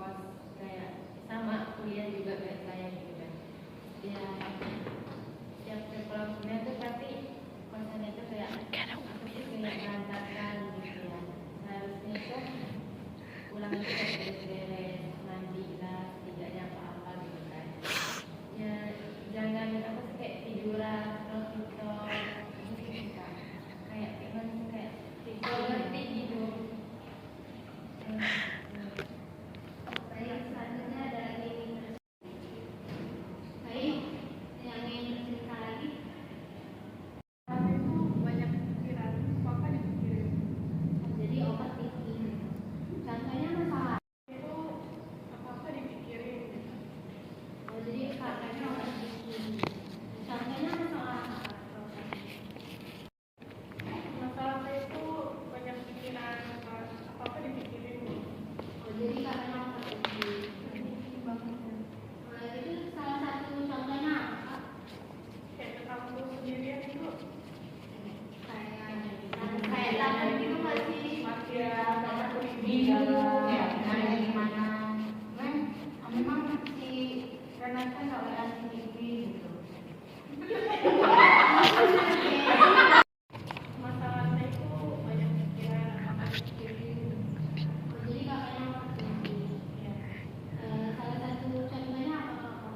kos kayak sama kuliah juga kayak saya gitu kan. Ya setiap ke pulang kuliah tuh pasti kosannya tuh kayak apa sih kayak berantakan gitu ya. Seharusnya tuh pulang itu kayak beres-beres, mandi lah, setidaknya apa-apa gitu kan. Ya jangan apa sih kayak tiduran terus TikTok gitu kan. Kayak gimana sih kayak TikTok nanti gitu. Baik, selanjutnya dari baik yang ingin bercerita lagi. Itu banyak pikiran, apa dipikirin? Jadi overthinking. Contohnya masalah Itu apa dipikirin? oh, jadi katanya overthinking. Contohnya masalah apa? Masalah saya itu banyak pikiran, apa dipikirin? Oh, jadi katanya overthinking. Itu salah satu contohnya apa? Kayak ke kampus sendirian itu Kayak takut gitu nggak sih? ya takut Bingung ya, ada gimana? Memang si Renata nggak berani gitu. masalah saya itu banyak pikiran, apa dipikirin? Jadi kakaknya overthinking. Ya. Salah satu contohnya apa kalau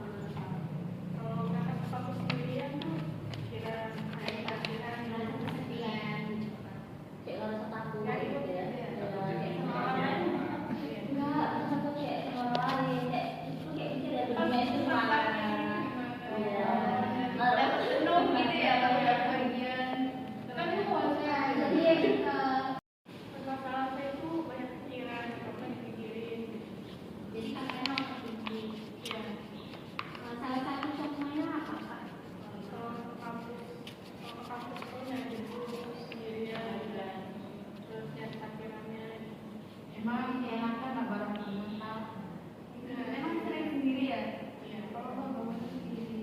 Kalau berangkat ke kampus sendirian tuh pikiran, kayak pikiran merasa kesepian gitu kan. Kayak ngerasa takut ya itu gitu ya. ya. Kayak sama Sama orang orang lain. lain. Enggak, takut kayak sama orang lain. Kayak itu kayak mikir ya dunia itu makanya. Iya. Nggak penuh gitu ya kalau udah bagian. Kan itu harusnya jadi Masalah saya itu banyak pikiran, apa dipikirin? jadi kakaknya overthinking. Ya. Salah satu contohnya apa kak? Kalau ke kampus tuh nyari buku sendirian dan terus nyari parkirannya. Emang enaknya nggak bareng teman tau? Emang sering sendiri ya? Iya. Kalau nggak bangun sendiri.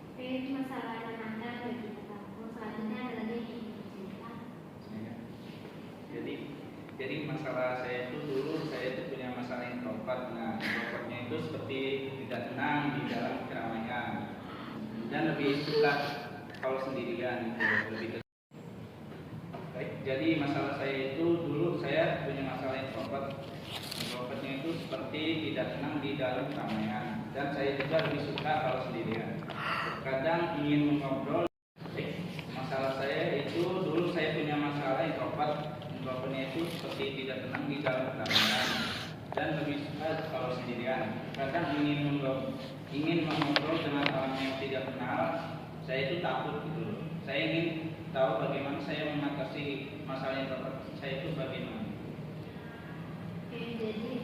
Oke, itu masalah Renata dan kita. Selanjutnya ada lagi yang ingin bercerita. Jadi masalah saya itu dulu saya itu punya masalah introvert. Nah, introvertnya itu seperti tidak tenang di dalam keramaian dan lebih suka kalau sendirian gitu, lebih baik. Jadi masalah saya itu dulu saya punya masalah introvert. Introvertnya itu seperti tidak tenang di dalam keramaian dan saya juga lebih suka kalau sendirian. Kadang ingin mengobrol. Masalah saya itu dulu saya punya masalah introvert. Introvertnya itu seperti tidak tenang di dalam keramaian dan lebih suka kalau sendirian. Kadang ingin mengobrol dengan orang yang tidak kenal. Saya itu takut gitu. Saya ingin tahu bagaimana saya mengatasi masalah introvert saya itu bagaimana. Oke, jadi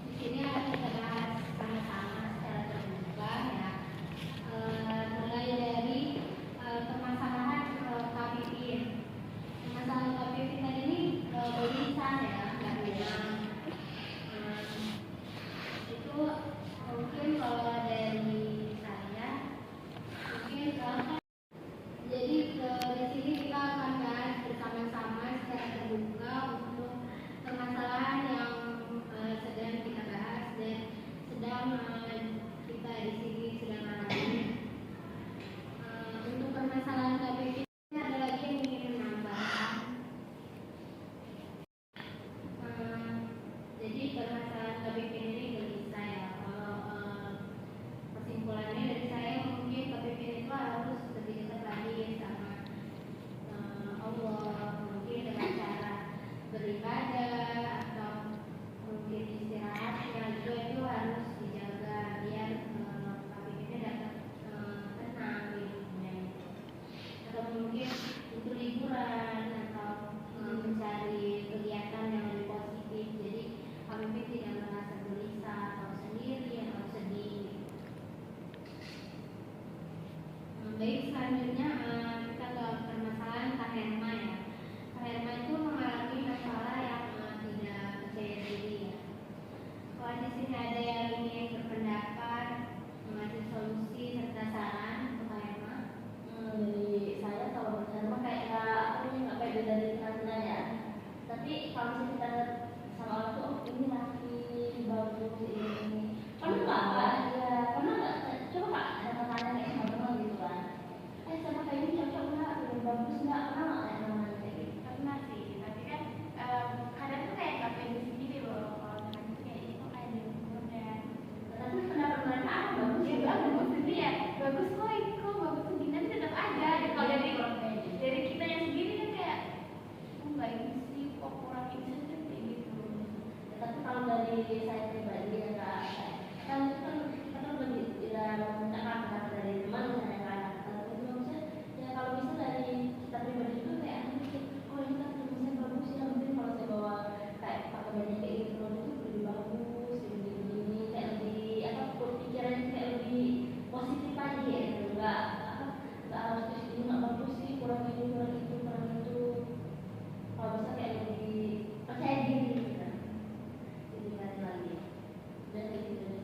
di sini akan kita bahas sama-sama secara terbuka ya. Mulai dari permasalahan KPI. Masalah KPI kita ini berlisan ya, nggak bilang. Itu mungkin kalau dari saya, mungkin jadi di sini kita akan bahas bersama-sama secara terbuka untuk permasalahan yang sedang kita bahas dan sedang kita di sini sedang alami. Untuk permasalahan KPI ada lagi yang ingin menambahkan. Jadi permasalahan KPI ini gelisah ya. Kalau kesimpulannya dari saya mungkin KPI itu harus lebih dekat lagi sama Allah, mungkin dengan cara beribadah atau mungkin istirahatnya juga itu harus dijaga biar KPI dapat tenang di hidupnya. Atau mungkin untuk liburan atau mencari kegiatan yang lebih positif, jadi kami tidak merasa gelisah atau sendiri atau sedih. Baik, selanjutnya kita ke permasalahan Kak Herma ya. Kak Herma itu mengalami masalah yang tidak percaya diri ya. Kalau di sini ada yang ingin berpendapat, mengasih solusi serta saran untuk Kak Herma. Dari saya kalau bercerita kayak nggak beda dari teman-teman ya. Tapi kalau misalnya kita sama orang tuh ini masih kok kurang ini aja kayak gitu. Ya, tapi kalau dari saya pribadi ya Kak, kan itu kan kita kan lebih tidak meminta kata dari teman misalnya Kak. Kalau itu maksudnya ya kalau bisa dari kita pribadi juga kayak mikir, oh ini kan teman saya bagus ya, mungkin kalau saya bawa kayak pakai baju kayak gitu itu lebih bagus, ini kayak lebih apa pikirannya kayak lebih positif aja ya, gitu. Nggak harus terus ini nggak bagus sih, kurang ini kurang itu kurang itu. Kalau bisa kayak lebih percaya diri gitu kan. Jadi balik lagi dan kayak gitu dan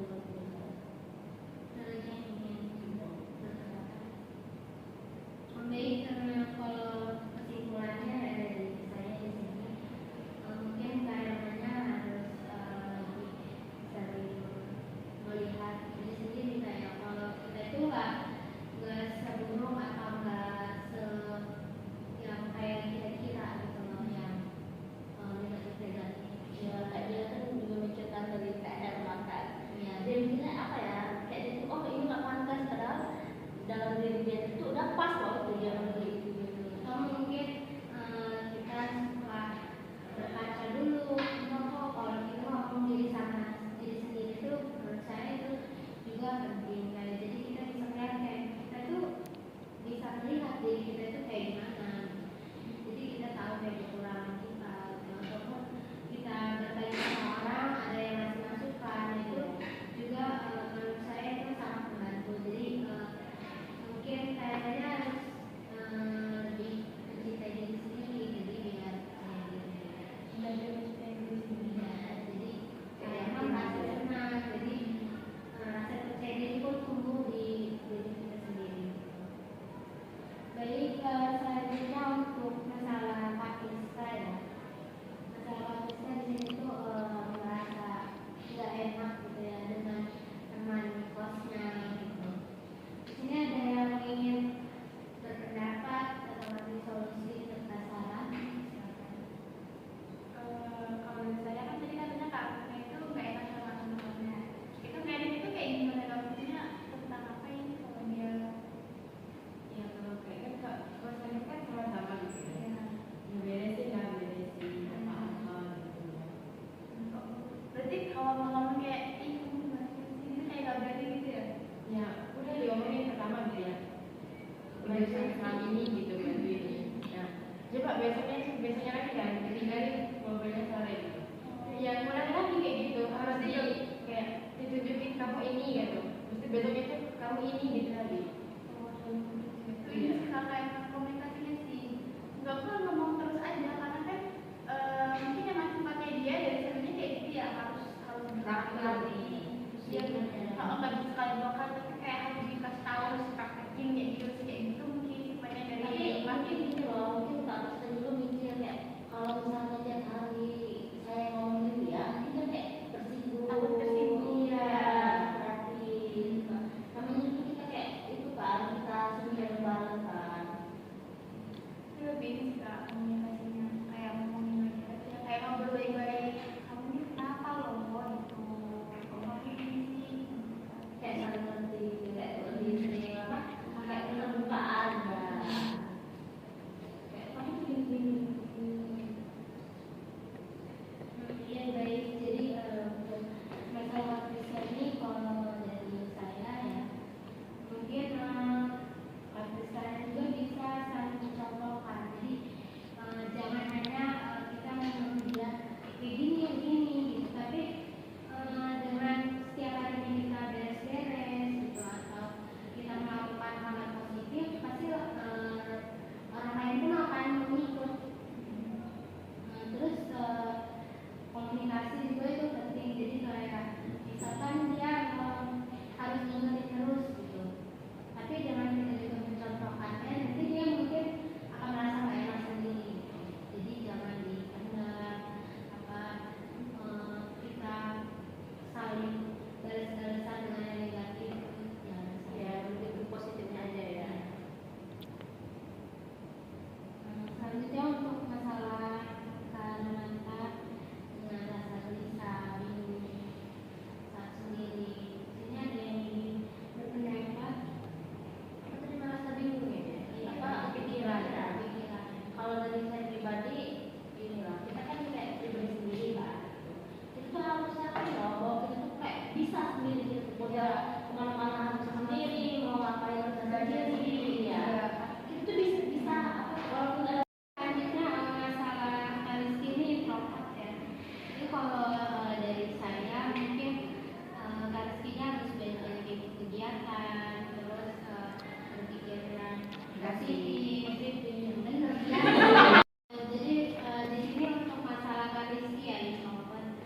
di sini untuk masalah Kak Rizky ya, introvert.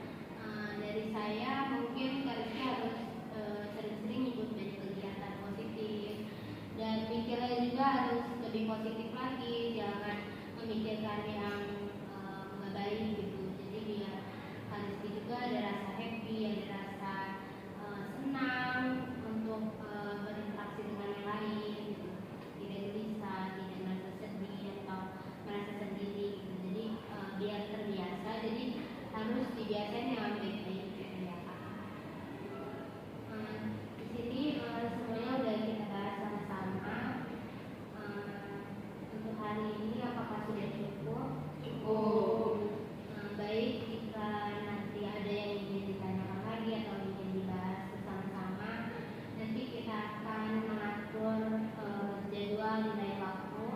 Dari saya mungkin Kak Rizky harus sering-sering ikut banyak kegiatan positif dan mikirnya juga harus lebih positif lagi, jangan memikirkan yang nggak baik gitu. Jadi biar Kak Rizky juga ada rasa happy, ada rasa senang untuk berinteraksi dengan yang lain gitu. Tidak gelisah, tidak merasa sedih atau merasa sendiri gitu. Jadi biar terbiasa, jadi harus dibiasain yang baik-baik gitu ya Kak. Di sini semuanya udah kita bahas sama-sama. Untuk hari ini apakah sudah cukup? Baik, jika nanti ada yang ingin ditanyakan lagi atau ingin dibahas bersama-sama, nanti kita akan mengatur jadwal di lain waktu.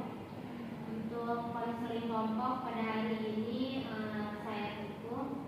Untuk konseling kelompok pada hari ini saya tutup.